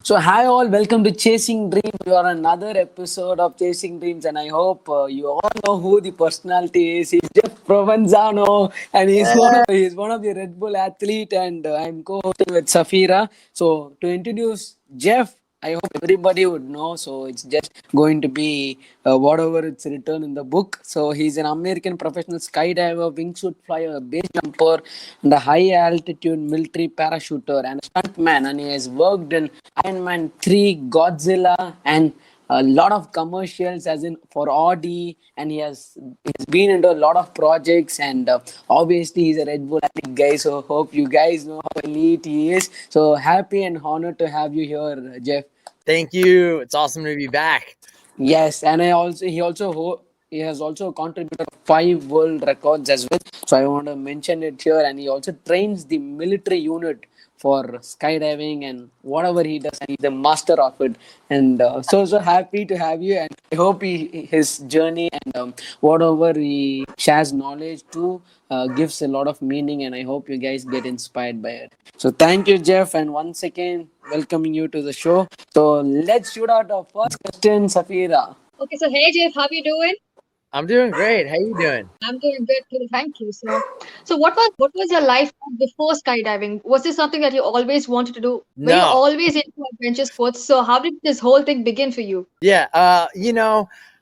So, hi all, welcome to Chasing Dreams. We are another episode of Chasing Dreams, and I hope you all know who the personality is. He's Jeff Provenzano, and he's one of the Red Bull athlete, and I'm co-hosting with Safira. So, to introduce Jeff, I hope everybody would know. So, it's just going to be whatever it's written in the book. So, he's an American professional skydiver, wingsuit flyer, base jumper, and a high altitude military parachuter, and a stuntman, and he has worked in Iron Man 3, Godzilla, and a lot of commercials, as in for Audi, and he's been into a lot of projects, and obviously he's a Red Bull athlete guy. So hope you guys know how elite he is. So happy and honored to have you here, Jeff. Thank you. It's awesome to be back. Yes, and he has also contributed 5 world records as well. So I want to mention it here, and he also trains the military unit for skydiving and whatever he does, and he's a master of it. And so happy to have you, and I hope his journey and whatever he shares knowledge to gives a lot of meaning, and I hope you guys get inspired by it. So thank you, Jeff, and once again welcoming you to the show. So let's shoot out our first question, Safira. Okay, so hey Jeff, how you doing? I'm doing great. How you doing? I'm doing good too, thank you. So what was your life before skydiving? Was this something that you always wanted to do? Were you No. always into adventure sports? So how did this whole thing begin for you? Yeah.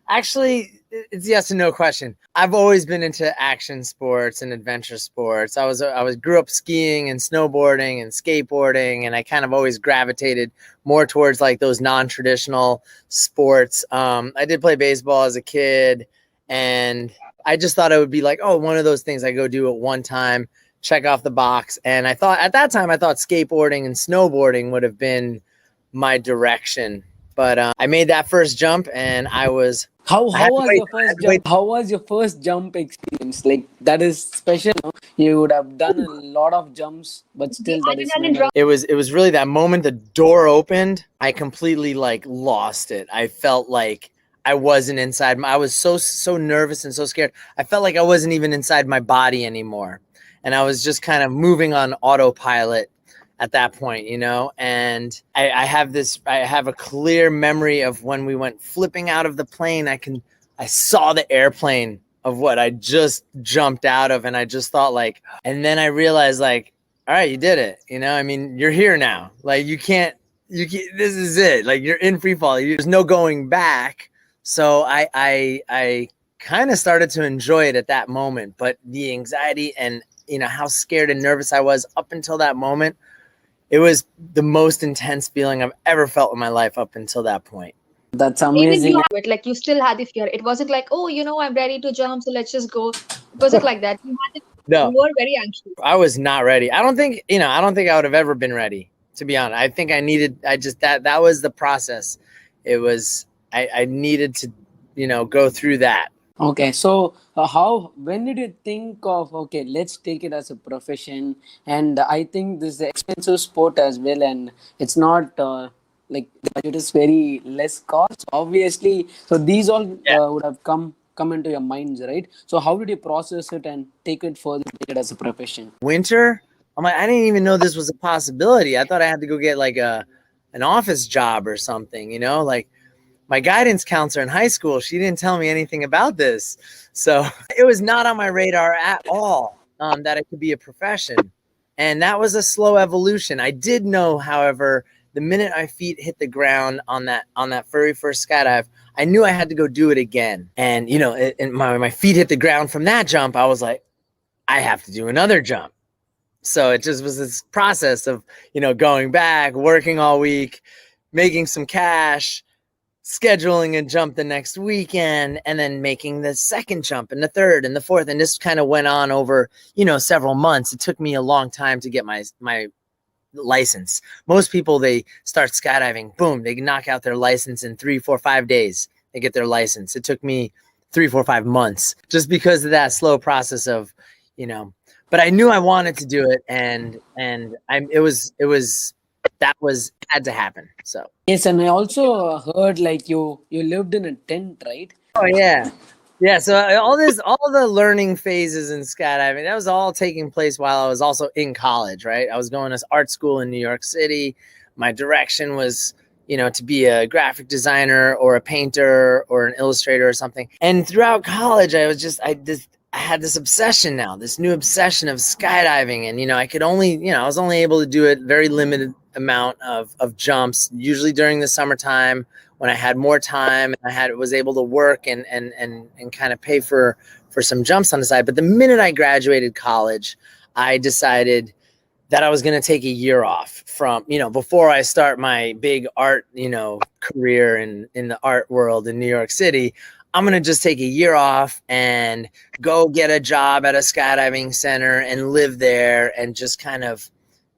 Actually, it's yes and no question. I've always been into action sports and adventure sports. I grew up skiing and snowboarding and skateboarding, and I kind of always gravitated more towards like those non-traditional sports. I did play baseball as a kid, and I just thought it would be like, oh, one of those things I go do at one time, check off the box. And I thought at that time, I thought skateboarding and snowboarding would have been my direction. But I made that first jump, and I was How I had to was wait- your I had first to wait. jump? How was your first jump experience? Like that is special. No? You would have done a lot of jumps, but still that is adrenaline memorable. rush. It was really that moment the door opened, I completely like lost it. I felt like I wasn't inside. I was so nervous and so scared. I felt like I wasn't even inside my body anymore. And I was just kind of moving on autopilot at that point, and I have a clear memory of when we went flipping out of the plane. I saw the airplane of what I just jumped out of, and I just thought like, and then I realized like, all right, you did it. I mean, you're here now. Like you can't, this is it. Like you're in free fall. There's no going back. So I kind of started to enjoy it at that moment, but the anxiety and how scared and nervous I was up until that moment, it was the most intense feeling I've ever felt in my life up until that point. That's Even amazing. you had it, like you still had the fear. It wasn't like, oh, I'm ready to jump, so let's just go. It wasn't like that. You No, were very anxious. I was not ready. I don't think I would have ever been ready, to be honest. I think that was the process. It was, I needed to, go through that. Okay, so when did you think of, okay, let's take it as a profession? And I think this is an expensive sport as well, and it's not like the budget is very less cost, obviously. So these all would have come into your minds, right? So how did you process it and take it further, take it as a profession? Winter, I'm like, I didn't even know this was a possibility. I thought I had to go get like an office job or something, like my guidance counselor in high school, she didn't tell me anything about this. So it was not on my radar at all that it could be a profession. And that was a slow evolution. I did know, however, the minute my feet hit the ground on that very first skydive, I knew I had to go do it again. And, and my feet hit the ground from that jump, I was like, I have to do another jump. So it just was this process of, going back, working all week, making some cash, scheduling a jump the next weekend, and then making the second jump and the third and the fourth. And this kind of went on over, several months. It took me a long time to get my license. Most people, they start skydiving, boom, they knock out their license in 3, 4, 5 days. They get their license. It took me 3, 4, 5 months just because of that slow process of, but I knew I wanted to do it. And had to happen. So Yes, and I also heard like you lived in a tent, right? oh yeah. So all the learning phases in skydiving, that was all taking place while I was also in college, right? I was going to art school in New York City. my direction was, to be a graphic designer or a painter or an illustrator or something. And throughout college, I had this obsession now, this new obsession of skydiving. And, I could only, I was only able to do it very limited amount of jumps, usually during the summertime when I had more time and I was able to work and kind of pay for some jumps on the side. But the minute I graduated college, I decided that I was going to take a year off from, before I start my big art, career in the art world in New York City. I'm going to just take a year off and go get a job at a skydiving center and live there and just kind of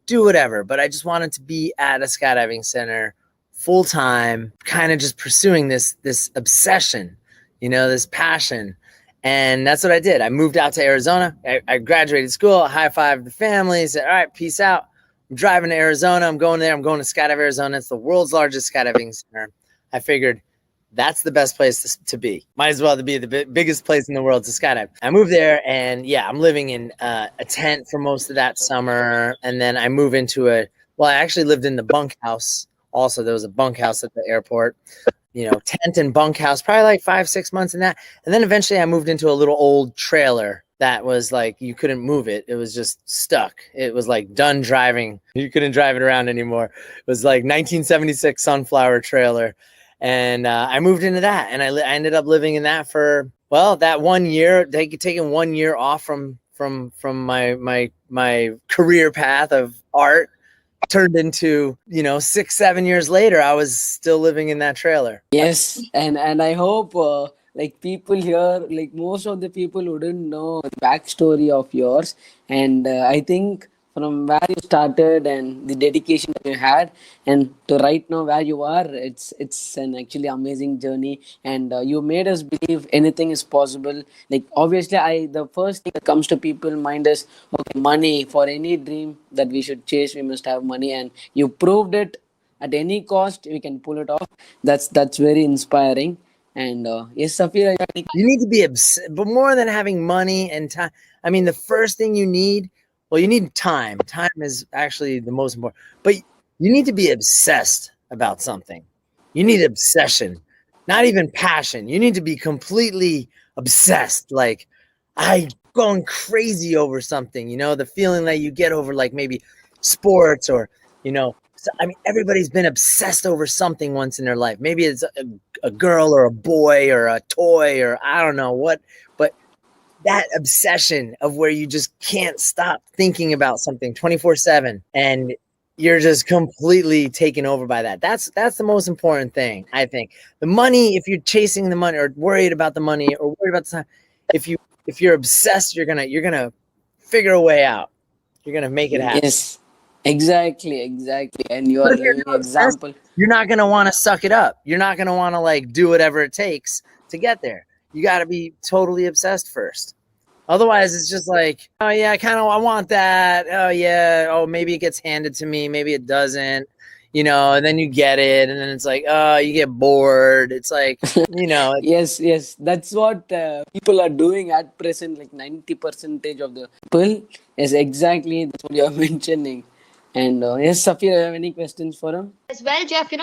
do whatever. But I just wanted to be at a skydiving center full time, kind of just pursuing this obsession, this passion. And that's what I did. I moved out to Arizona. I graduated school, high-fived the family, said, all right, peace out. I'm driving to Arizona. I'm going there. I'm going to Skydive Arizona. It's the world's largest skydiving center. I figured that's the best place to be. Might as well to be the biggest place in the world to skydive. I moved there and I'm living in a tent for most of that summer. And then I move into I actually lived in the bunkhouse. Also, there was a bunkhouse at the airport. Tent and bunkhouse, probably like 5-6 months in that. And then eventually I moved into a little old trailer that was like, you couldn't move it. It was just stuck. It was like done driving. You couldn't drive it around anymore. It was like 1976 Sunflower trailer. And I moved into that and I ended up living in that for, that 1 year, taking 1 year off from my career path of art. Turned into 6-7 years later I was still living in that trailer. Yes, and I hope people here, most of the people wouldn't know the backstory of yours, and I think from where you started and the dedication that you had and to right now where you are, it's an actually amazing journey, and you made us believe anything is possible. Obviously the first thing that comes to people's mind is, okay, money. For any dream that we should chase, we must have money, and you proved it. At any cost we can pull it off. That's very inspiring. And yes, Safira, you need to be but more than having money and time, I mean, the first thing you need, you need time. Time is actually the most important, but you need to be obsessed about something. You need obsession, not even passion. You need to be completely obsessed. Like I going crazy over something, the feeling that you get over maybe sports or, everybody's been obsessed over something once in their life. Maybe it's a girl or a boy or a toy or I don't know what, but that obsession of where you just can't stop thinking about something 24/7 and you're just completely taken over by that. That's the most important thing, I think. The money, if you're chasing the money or worried about the money or worried about the time, if you're obsessed, you're gonna figure a way out. You're gonna make it happen. Yes, exactly. And you are an example. You're not gonna want to suck it up. You're not gonna want to do whatever it takes to get there. You got to be totally obsessed first. Otherwise, it's just oh yeah, I want that. Oh yeah, oh maybe it gets handed to me, maybe it doesn't. And then you get it, and then it's oh, you get bored. It's Yes, that's what people are doing at present. 90% of the people is exactly that's what you are mentioning. And yes, Safir, you have any questions for him? As well, Jeff,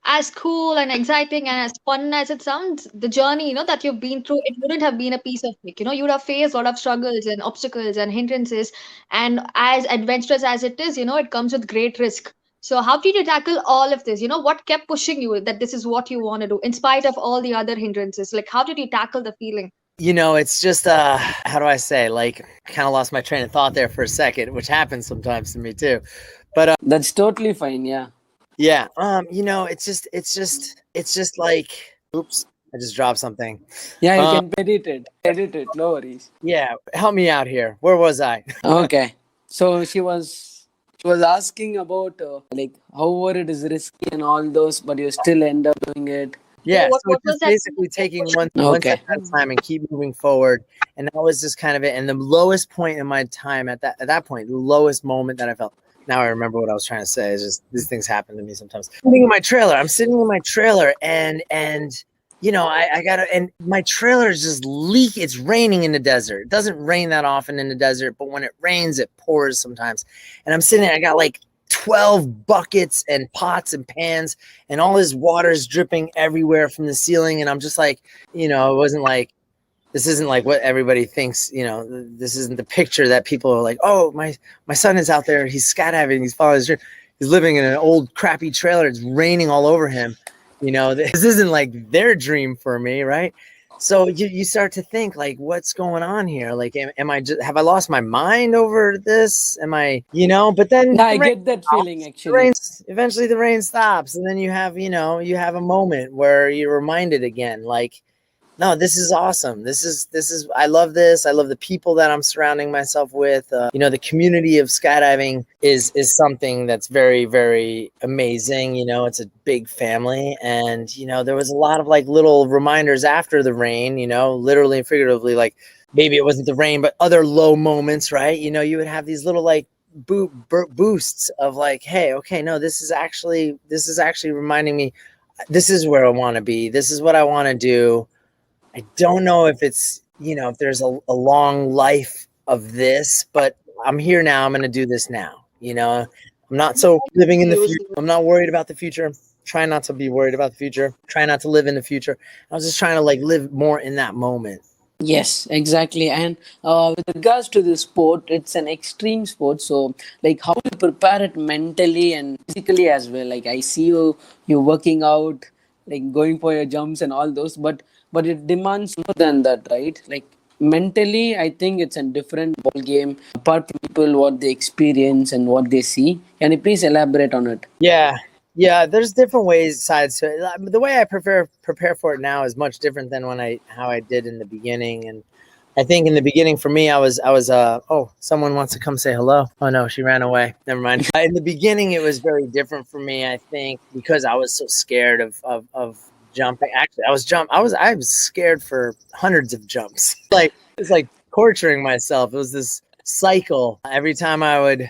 as cool and exciting and as fun as it sounds, the journey, that you've been through, it wouldn't have been a piece of cake. You would have faced a lot of struggles and obstacles and hindrances. And as adventurous as it is, it comes with great risk. So how did you tackle all of this? What kept pushing you that this is what you want to do in spite of all the other hindrances? How did you tackle the feeling? It's just, how do I say, I kind of lost my train of thought there for a second, which happens sometimes to me too. But that's totally fine. Yeah. It's just oops, I just dropped something. Yeah, you can edit it. No worries. Yeah. Help me out here. Where was I? Okay. So she was asking about however it is risky and all those, but you still end up doing it. Yeah, so it's just basically taking one step at a time and keep moving forward. And that was just kind of it. And the lowest point in my time at that point, the lowest moment that I felt. Now I remember what I was trying to say. Is just these things happen to me sometimes. I'm sitting in my trailer and I got to, and my trailer is just leak. It's raining in the desert. It doesn't rain that often in the desert, but when it rains, it pours sometimes. And I'm sitting there, I got 12 buckets and pots and pans, and all this water's dripping everywhere from the ceiling. And I'm just like, it wasn't like, this isn't like what everybody thinks, this isn't the picture that people are like, oh, my son is out there, he's skydiving, he's following his dream. He's living in an old crappy trailer, it's raining all over him. This isn't like their dream for me, right? So you start to think like, what's going on here? Like, have I lost my mind over this? Am I, but then I get that feeling actually. Eventually the rain stops, and then you have a moment where you're reminded again, like, no, this is awesome. This is, I love this. I love the people that I'm surrounding myself with. The community of skydiving is something that's very, very amazing. It's a big family. And, there was a lot of like little reminders after the rain, literally and figuratively, like maybe it wasn't the rain, but other low moments, right? You would have these little like boosts of like, hey, okay, no, this is actually reminding me, this is where I want to be. This is what I want to do. I don't know if it's, if there's a long life of this, but I'm here now. I'm going to do this now. I'm not so living in the future. I'm not worried about the future. I'm trying not to be worried about the future. Try not to live in the future. I was just trying to like live more in that moment. Yes, exactly. And with regards to the sport, it's an extreme sport. So, like, how do you prepare it mentally and physically as well? Like, I see you working out, like going for your jumps and all those, but it demands more than that, right? Like mentally, I think it's a different ball game. Apart from people, what they experience and what they see. Can you please elaborate on it? Yeah, there's different sides to it. The way I prepare for it now is much different than how I did in the beginning. And I think in the beginning for me, I was oh, someone wants to come say hello. Oh no, she ran away. Never mind. In the beginning, it was very different for me, I think, because I was so scared of jumping. Actually, I was scared for hundreds of jumps. Like, it's like torturing myself. It was this cycle. Every time I would,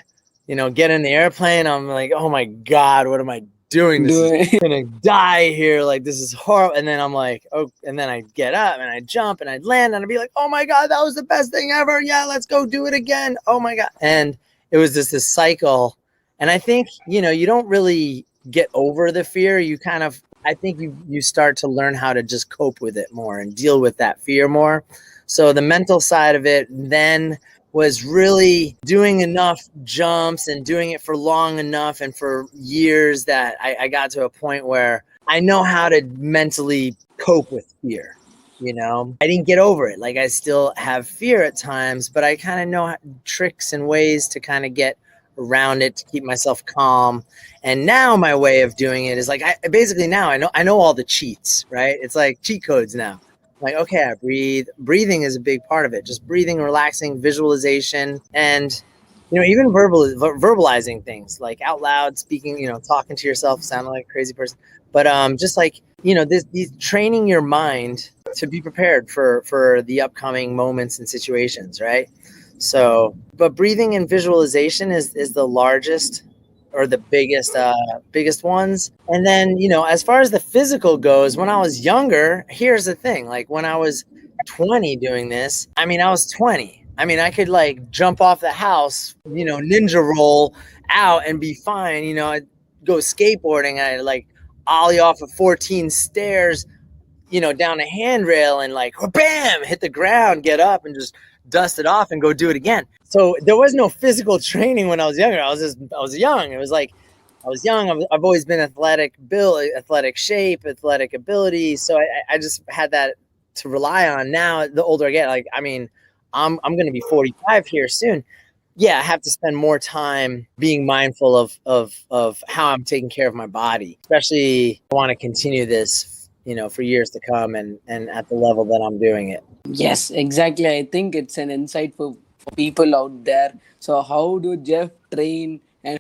get in the airplane, I'm like, oh my God, what am I doing? This is gonna die here. Like, this is horrible. And then I'm like, oh, and then I get up and I jump and I'd land and I'd be like, oh my God, that was the best thing ever. Yeah, let's go do it again. Oh my God. And it was just this cycle. And I think, you don't really get over the fear. I think you start to learn how to just cope with it more and deal with that fear more. So the mental side of it then was really doing enough jumps and doing it for long enough and for years that I got to a point where I know how to mentally cope with fear. I didn't get over it. Like, I still have fear at times, but I kind of know tricks and ways to kind of get around it to keep myself calm. And now my way of doing it is like, I know all the cheats, right? It's like cheat codes now. Like, okay, I breathe. Breathing is a big part of it. Just breathing, relaxing, visualization, and even verbalizing things like out loud, speaking, talking to yourself, sounding like a crazy person. But just like, these training your mind to be prepared for the upcoming moments and situations, right? So, but breathing and visualization is the largest or the biggest ones. And then, as far as the physical goes, when I was younger, here's the thing, like when I was 20 doing this, I was 20. I could like jump off the house, ninja roll out and be fine. I'd go skateboarding. I'd like ollie off of 14 stairs, down a handrail and like, bam, hit the ground, get up and just dust it off and go do it again. So there was no physical training when I was younger. I was young. It was like, I was young. I've always been athletic build, athletic shape, athletic ability. So I just had that to rely on. Now, the older I get, like, I'm going to be 45 here soon. Yeah, I have to spend more time being mindful of how I'm taking care of my body, especially if I want to continue this, for years to come and at the level that I'm doing it. Yes, exactly. I think it's an insight for people out there. So how do Jeff train and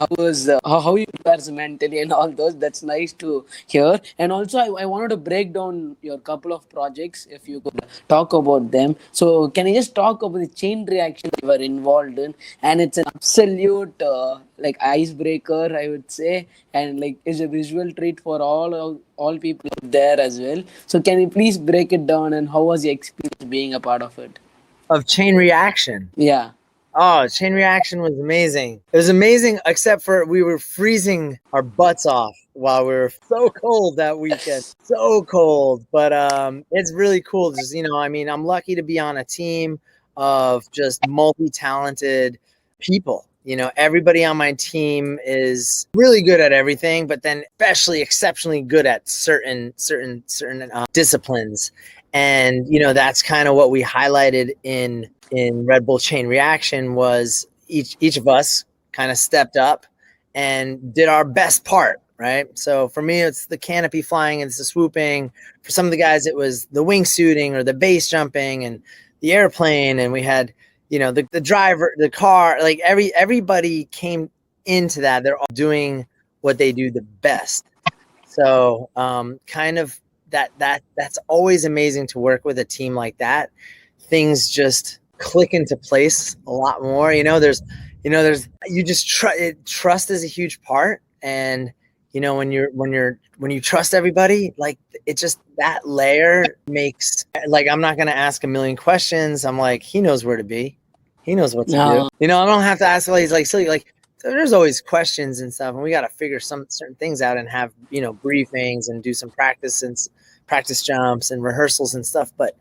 how he prepares mentally and all those? That's nice to hear. And also, I wanted to break down your couple of projects if you could talk about them. So can you just talk about the chain reaction you were involved in? And it's an absolute like icebreaker, I would say, and like is a visual treat for all people out there as well. So can you please break it down and how was your experience being a part of it? Of chain reaction? Yeah. Oh, chain reaction was amazing. It was amazing, except for we were freezing our butts off while we were so cold that weekend. So cold. But it's really cool. Just, I mean, I'm lucky to be on a team of just multi-talented people. Everybody on my team is really good at everything, but then especially exceptionally good at certain disciplines. And that's kind of what we highlighted in Red Bull Chain Reaction was each of us kind of stepped up and did our best part, right? So for me, it's the canopy flying, it's the swooping. For some of the guys, it was the wingsuiting or the base jumping and the airplane. And we had, the driver, the car, like everybody came into that. They're all doing what they do the best. So kind of that's always amazing to work with a team like that. Things just click into place a lot more. There's you just trust is a huge part. And when you trust everybody, like it just, that layer makes, like, I'm not going to ask a million questions. I'm like, he knows where to be. He knows what to do. I don't have to ask all these like silly, like, there's always questions and stuff, and we got to figure some certain things out and have, briefings and do some practice jumps and rehearsals and stuff. But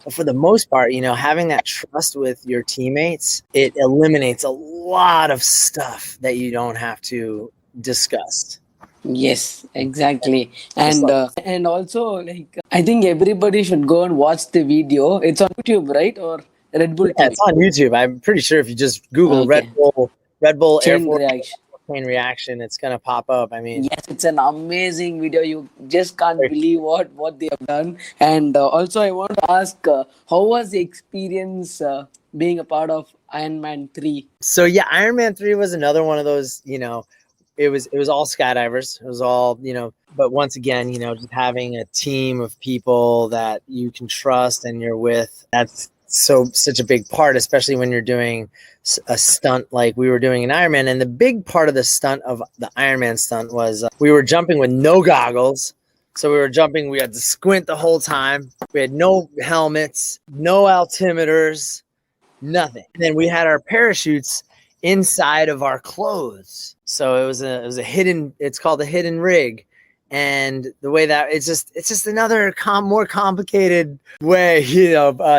for the most part, having that trust with your teammates, it eliminates a lot of stuff that you don't have to discuss. Yes, exactly. And also, like, I think everybody should go and watch the video. It's on YouTube, right? Or Red Bull Yeah, TV? it's on YouTube. I'm pretty sure if you just Google Red Bull Air Chain Force reaction. Chain Reaction, it's gonna pop up. I mean, Yes, it's an amazing video. You just can't believe what they have done. And also, I want to ask, how was the experience being a part of Iron Man 3? So yeah, Iron Man 3 was another one of those, it was all skydivers. It was all, but once again, just having a team of people that you can trust and you're with, that's such a big part, especially when you're doing a stunt like we were doing in Ironman. And the big part of the stunt of the Ironman stunt was we were jumping with no goggles. So we were jumping, we had to squint the whole time. We had no helmets, no altimeters, nothing. And then we had our parachutes inside of our clothes. So it was a hidden, it's called a hidden rig. And the way that it's just another more complicated way,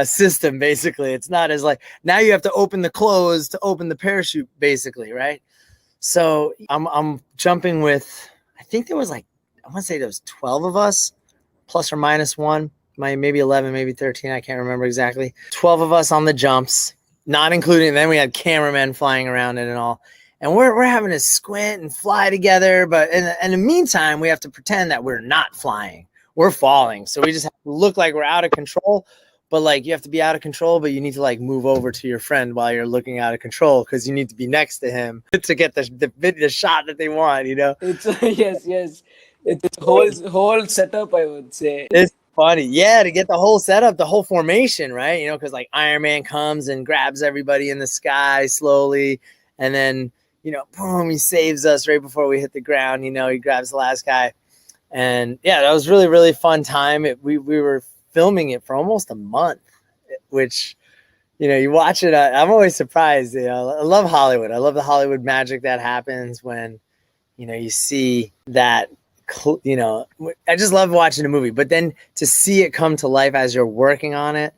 system. Basically, it's not as like now you have to open the clothes to open the parachute, basically, right? So I'm jumping with, I think there was like, I want to say there was 12 of us, plus or minus one, maybe 11, maybe 13, I can't remember exactly. 12 of us on the jumps, not including. Then we had cameramen flying around it and all. And we're having to squint and fly together. But in the meantime, we have to pretend that we're not flying. We're falling. So we just have to look like we're out of control. But like you have to be out of control, but you need to like move over to your friend while you're looking out of control because you need to be next to him to get the shot that they want, It's yes. It's a whole setup, I would say. It's funny. Yeah, to get the whole setup, the whole formation, right? Because like Iron Man comes and grabs everybody in the sky slowly. And then boom, he saves us right before we hit the ground. He grabs the last guy. And yeah, that was really, really fun time. We were filming it for almost a month, which, you watch it. I'm always surprised. I love Hollywood. I love the Hollywood magic that happens when, you see that, I just love watching a movie. But then to see it come to life as you're working on it,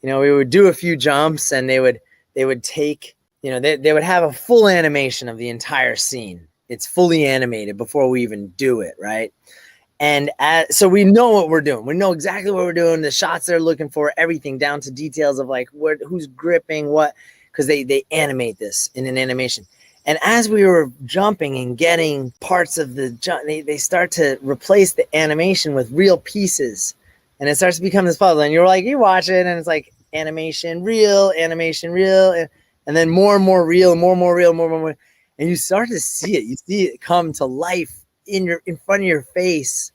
we would do a few jumps and they would take, they would have a full animation of the entire scene. It's fully animated before we even do it, right? And so we know what we're doing. We know exactly what we're doing, the shots they're looking for, everything down to details of like who's gripping what, because they animate this in an animation. And as we were jumping and getting parts of the jump, they start to replace the animation with real pieces. And it starts to become this puzzle. And you watch it and it's like animation, real, and then more and more real, more real, more. And you start to see it. You see it come to life in front of your face,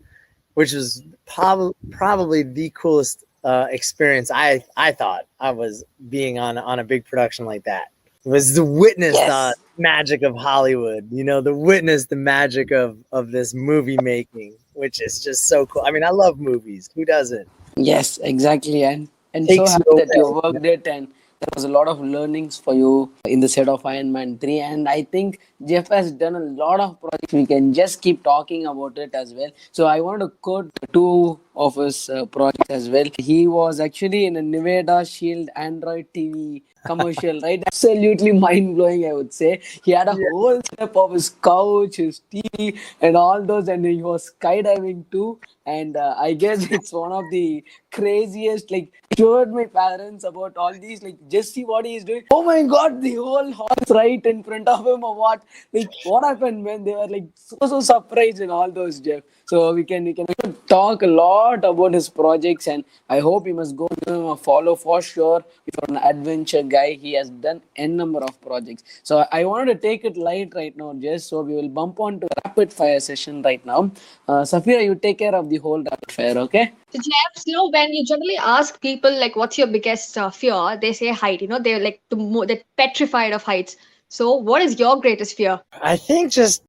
which was probably the coolest experience I thought I was being on a big production like that. It was to witness the magic of Hollywood, the witness the magic of this movie making, which is just so cool. I mean, I love movies. Who doesn't? Yes, exactly. And so happy that you worked it and there was a lot of learnings for you in the set of Iron Man 3. And I think Jeff has done a lot of projects. We can just keep talking about it as well. So I want to quote two of his projects as well. He was actually in a Nevada Shield Android TV commercial, right? Absolutely mind blowing, I would say. He had a whole setup of his couch, his TV, and all those, and he was skydiving too. And I guess it's one of the craziest. Like, showed my parents about all these. Like, just see what he is doing. Oh my God, the whole horse right in front of him, or what? Like, what happened, man? They were like so surprised and all those, Jeff. So we can talk a lot about his projects, and I hope you must go give him a follow for sure. If you're an adventure guy, he has done n number of projects. So I wanted to take it light right now, Jess. So we will bump on to a rapid fire session right now. Safira, you take care of the whole rapid fire, okay? So, Jeff, when you generally ask people like, "What's your biggest fear?" They say height. They're like they're petrified of heights. So, what is your greatest fear? I think just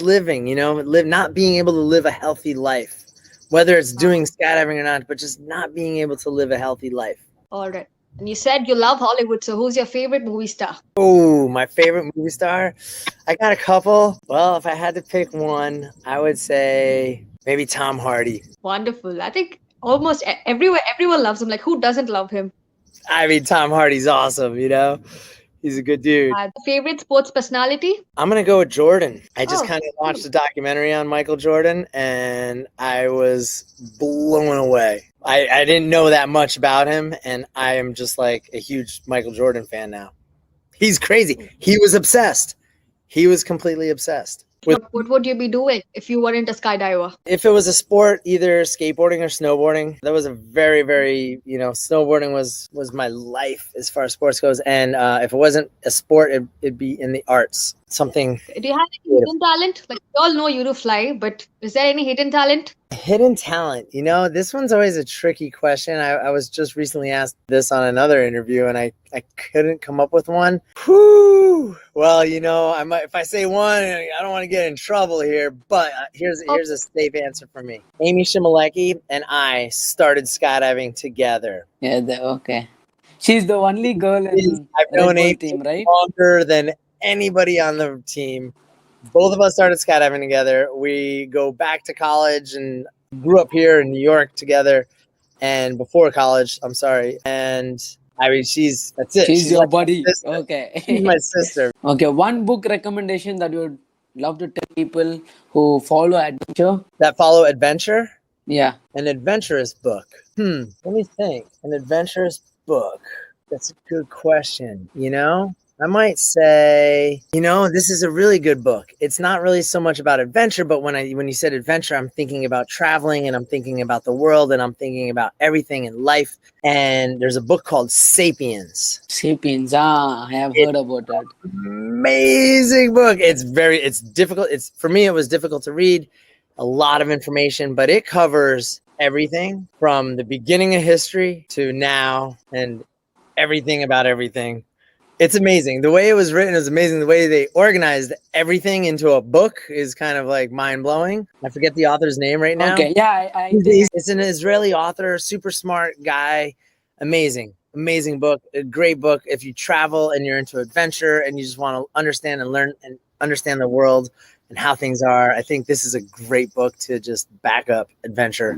living, not being able to live a healthy life, whether it's doing skydiving or not, but just not being able to live a healthy life. All right. And you said you love Hollywood. So, who's your favorite movie star? Oh, my favorite movie star? I got a couple. Well, if I had to pick one, I would say maybe Tom Hardy. Wonderful. I think almost everyone loves him. Like, who doesn't love him? I mean, Tom Hardy's awesome, He's a good dude. Favorite sports personality? I'm going to go with Jordan. I just Oh, kind of watched a documentary on Michael Jordan, and I was blown away. I didn't know that much about him, and I am just like a huge Michael Jordan fan now. He's crazy. He was obsessed. He was completely obsessed. What would you be doing if you weren't a skydiver? If it was a sport, either skateboarding or snowboarding, that was a very, very, snowboarding was my life as far as sports goes. And if it wasn't a sport, it'd be in the arts, something. Do you have any hidden talent? Like, we all know you do fly, but is there any hidden talent? Hidden talent, this one's always a tricky question. I was just recently asked this on another interview, and I couldn't come up with one. Whew. Well, I might, if I say one, I don't want to get in trouble here, but here's a safe answer for me. Amy Shimalecki and I started skydiving together. Yeah, okay. She's the only girl in I've known Red Bull Amy team, right? longer than anybody on the team. Both of us started skydiving together. We go back to college and grew up here in New York together. And before college, I'm sorry. And I mean, that's it. She's your like buddy. Okay. She's my sister. Okay, one book recommendation that you would love to tell people who follow adventure. That follow adventure? Yeah. An adventurous book. Let me think. An adventurous book. That's a good question. I might say, this is a really good book. It's not really so much about adventure, but when you said adventure, I'm thinking about traveling, and I'm thinking about the world, and I'm thinking about everything in life. And there's a book called Sapiens. Sapiens. I have heard about it. Amazing book. It's difficult. For me, it was difficult to read. A lot of information, but it covers everything from the beginning of history to now, and everything about everything. It's amazing. The way it was written is amazing. The way they organized everything into a book is kind of like mind-blowing. I forget the author's name right now. Okay, yeah. It's an Israeli author, super smart guy. Amazing book. A great book if you travel and you're into adventure and you just want to understand and learn and understand the world and how things are. I think this is a great book to just back up adventure.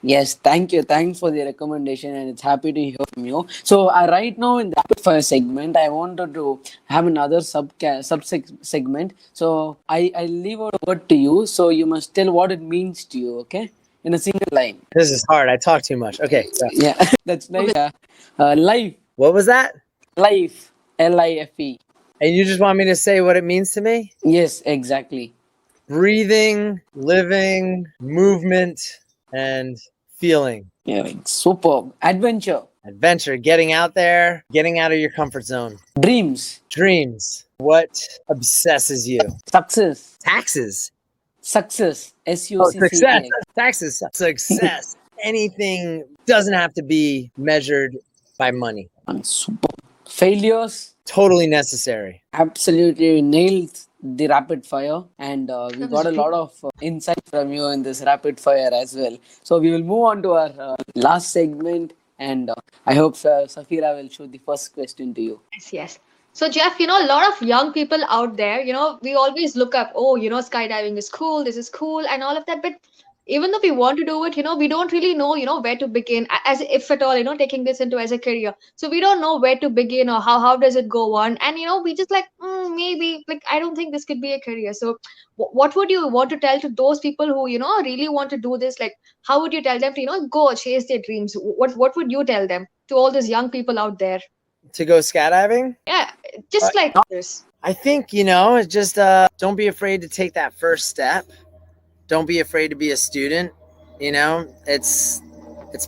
Yes, thank you. Thanks for the recommendation, and it's happy to hear from you. So right now in the rapid fire segment, I wanted to have another segment. So I leave out a word to you. So you must tell what it means to you, okay? In a single line. This is hard. I talk too much. Okay. Yeah, that's nice. Life. What was that? Life. Life. And you just want me to say what it means to me? Yes, exactly. Breathing, living, movement, and feeling. Yeah, superb. Adventure. Getting out there, getting out of your comfort zone. Dreams. What obsesses you? Success. Taxes. Success. Success. Taxes. Success. Anything doesn't have to be measured by money. Super. Failures. Totally necessary. Absolutely nailed the rapid fire, and we got a lot of insight from you in this rapid fire as well. So we will move on to our last segment, And I hope Safira will shoot the first question to you. Yes, yes. So, Jeff, a lot of young people out there, we always look up, oh, skydiving is cool, this is cool, and all of that. But even though we want to do it, we don't really know, where to begin, as if at all, taking this into as a career. So we don't know where to begin or how does it go on. And, we just like, maybe, like, I don't think this could be a career. So what would you want to tell to those people who, really want to do this? Like, how would you tell them to, go chase their dreams? What would you tell them to all these young people out there? To go skydiving? Yeah, just like this. I think, it's just don't be afraid to take that first step. Don't be afraid to be a student. It's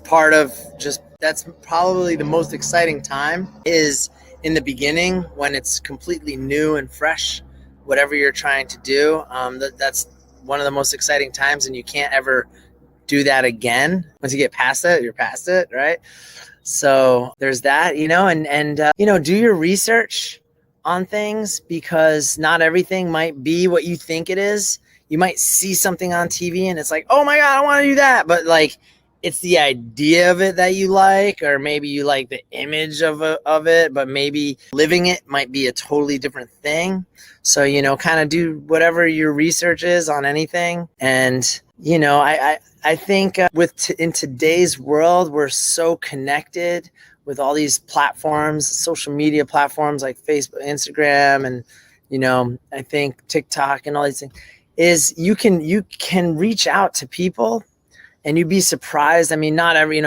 part of just, that's probably the most exciting time is in the beginning when it's completely new and fresh, whatever you're trying to do. That's one of the most exciting times, and you can't ever do that again. Once you get past it, you're past it, right? So there's that, and do your research on things, because not everything might be what you think it is. You might see something on TV and it's like, oh my God, I want to do that. But like, it's the idea of it that you like, or maybe you like the image of it, but maybe living it might be a totally different thing. So, kind of do whatever your research is on anything. And, I think in today's world, we're so connected with all these platforms, social media platforms like Facebook, Instagram, and, I think TikTok and all these things, is you can reach out to people and you'd be surprised. I mean, not every,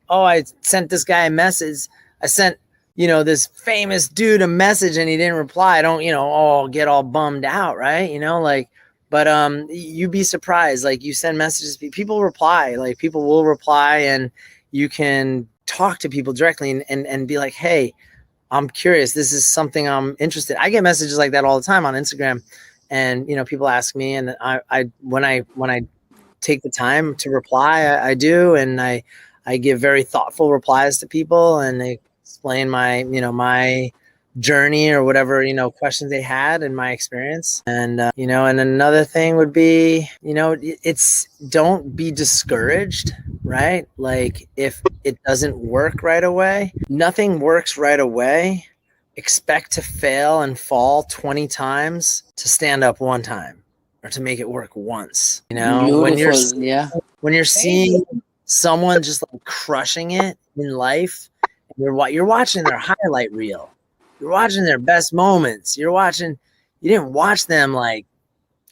I sent this guy a message. I sent, this famous dude a message and he didn't reply. I don't, get all bummed out, right? But you'd be surprised. Like, you send messages, people reply, like people will reply, and you can talk to people directly and be like, hey, I'm curious. This is something I'm interested. I get messages like that all the time on Instagram, and people ask me, and I when I take the time to reply, I do, and I give very thoughtful replies to people, and they explain my my journey or whatever questions they had in my experience. And and another thing would be it's, don't be discouraged, right? Like, if it doesn't work right away, nothing works right away. Expect to fail and fall 20 times to stand up one time, or to make it work once. Beautiful. When you're seeing someone just like crushing it in life, and you're watching their highlight reel, you're watching their best moments, you didn't watch them like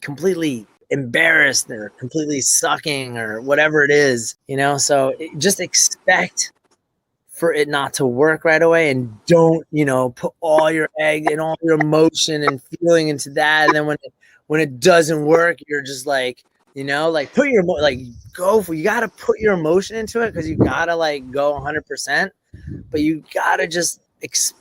completely embarrassed or completely sucking or whatever it is, so just expect for it not to work right away, and don't put all your egg and all your emotion and feeling into that. And then when it doesn't work, you're just like put your you gotta put your emotion into it, because you gotta like go 100%, but you gotta just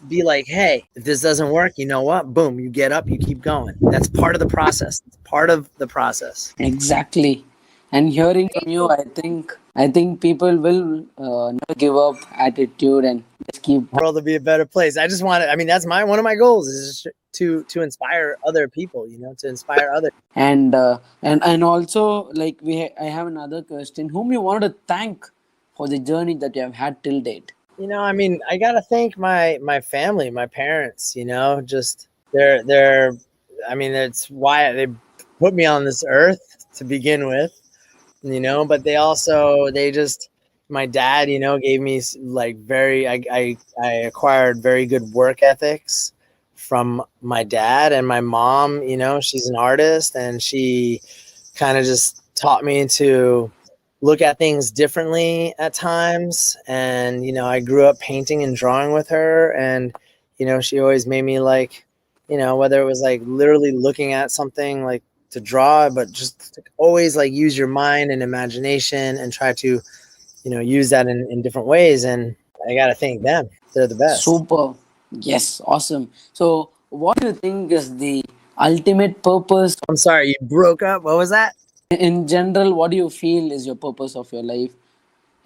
be like, hey, if this doesn't work, you know what, boom, you get up, you keep going. That's part of the process. It's part of the process. Exactly. And hearing from you, I think people will never give up attitude and just keep the world to be a better place. I just want to, that's one of my goals, is to inspire other people, to inspire others. And also, like, I have another question. Whom you want to thank for the journey that you have had till date? I gotta thank my family, my parents. Just they're it's why they put me on this earth to begin with. But my dad, gave me like I acquired very good work ethics from my dad, and my mom, she's an artist, and she kind of just taught me to look at things differently at times. And, I grew up painting and drawing with her, and, she always made me like, whether it was like literally looking at something like to draw, but just always like use your mind and imagination and try to, use that in different ways. And I got to thank them. They're the best. Super. Yes. Awesome. So what do you think is the ultimate purpose? I'm sorry, you broke up. What was that? In general, what do you feel is your purpose of your life?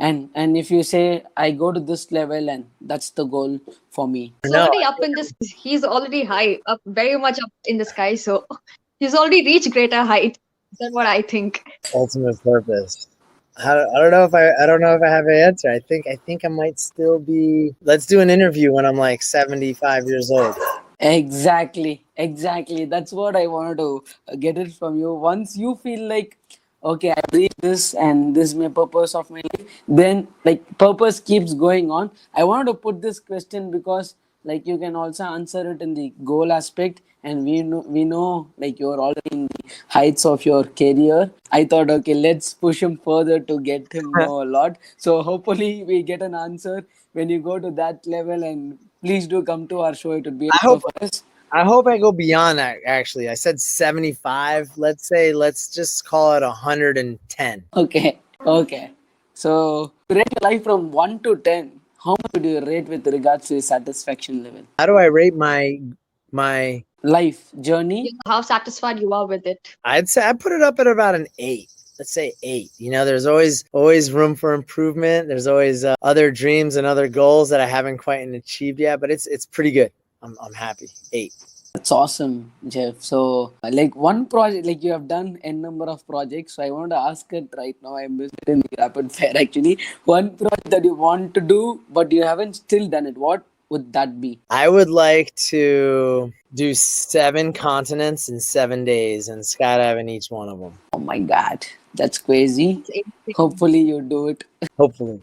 And if you say, I go to this level and that's the goal for me. He's already up in this. He's already high, up, very much up in the sky. So he's already reached greater height. That's what I think. Ultimate purpose. I don't know if I don't know if I have an answer. I think I might still be. Let's do an interview when I'm like 75 years old. Exactly. That's what I wanted to get it from you. Once you feel like, okay, I reached this and this is my purpose of my life, then like purpose keeps going on. I wanted to put this question because like you can also answer it in the goal aspect, and we know like you're already in the heights of your career. I thought, okay, let's push him further to get him know a lot. So hopefully we get an answer when you go to that level, and please do come to our show. It would be I a honor hope for us. I hope I go beyond that. Actually, I said 75. Let's just call it 110. Okay. So rate your life from 1 to 10. How much would you rate with regards to your satisfaction level? How do I rate my? Life journey? How satisfied you are with it. I'd say I put it up at about an 8. Let's say 8. You know, there's always room for improvement. There's always other dreams and other goals that I haven't quite achieved yet, but it's pretty good. I'm happy. 8. That's awesome, Jeff. So, like one project, like you have done n number of projects. So I want to ask it right now. I missed it in the rapid fire actually. One project that you want to do, but you haven't still done it. What would that be? I would like to do 7 continents in 7 days and skydive in each one of them. Oh my God, that's crazy. It's interesting. Hopefully you do it. Hopefully.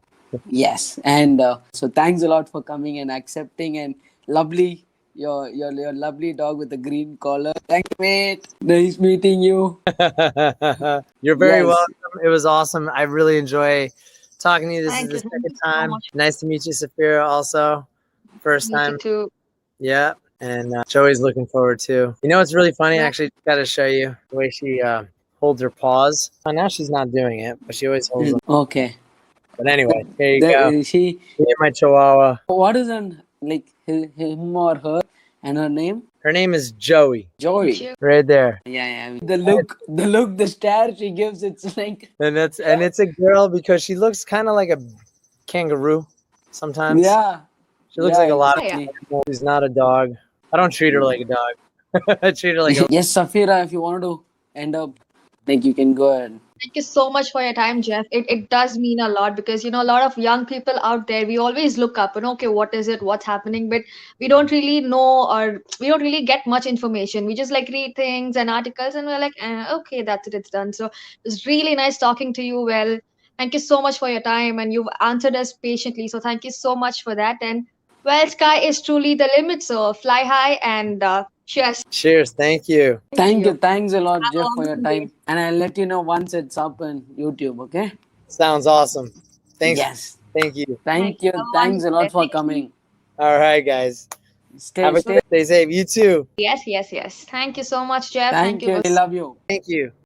Yes, and so thanks a lot for coming and accepting, and lovely your lovely dog with the green collar. Thank you, mate. Nice meeting you. You're very Yes. welcome. It was awesome. I really enjoy talking to you. This Thank is you. the Thank second you so time. much. Nice to meet you, Safira, also. First Meet you time. too. Yeah. And Joey's looking forward to. You know, it's really funny. Yeah. Actually, got to show you the way she holds her paws. Oh, now she's not doing it, but she always holds them. Okay. But anyway, here you go. She. Here's my chihuahua. What is on like him or her and her name? Her name is Joey. Joey. Cheers. Right there. Yeah. The stare she gives. It's like And it's a girl because she looks kind of like a kangaroo sometimes. yeah. She looks like a lot of Yeah. animals. She's not a dog. I don't treat her like a dog. I treat her like a Yes, Safira. If you wanted to end up, like you can go ahead. Thank you so much for your time, Jeff. It does mean a lot because, a lot of young people out there, we always look up and, okay, what is it? What's happening? But we don't really know, or we don't really get much information. We just like read things and articles and we're like, okay, that's it, it's done. So it was really nice talking to you. Well, thank you so much for your time and you've answered us patiently. So thank you so much for that. And well, sky is truly the limit. So fly high and cheers. Cheers. Thank you. Thank you. Thanks a lot, Have a Jeff, for your wonderful day. time. And I'll let you know once it's up on YouTube, okay? Sounds awesome. Thanks. Yes. Thank you. Thank you. Have a Thanks a wonderful lot day. for Thank you. coming. All right, guys. Stay Have a safe. stay safe. You too. Yes. Thank you so much, Jeff. Thank Thank you. you. I love you. Thank you.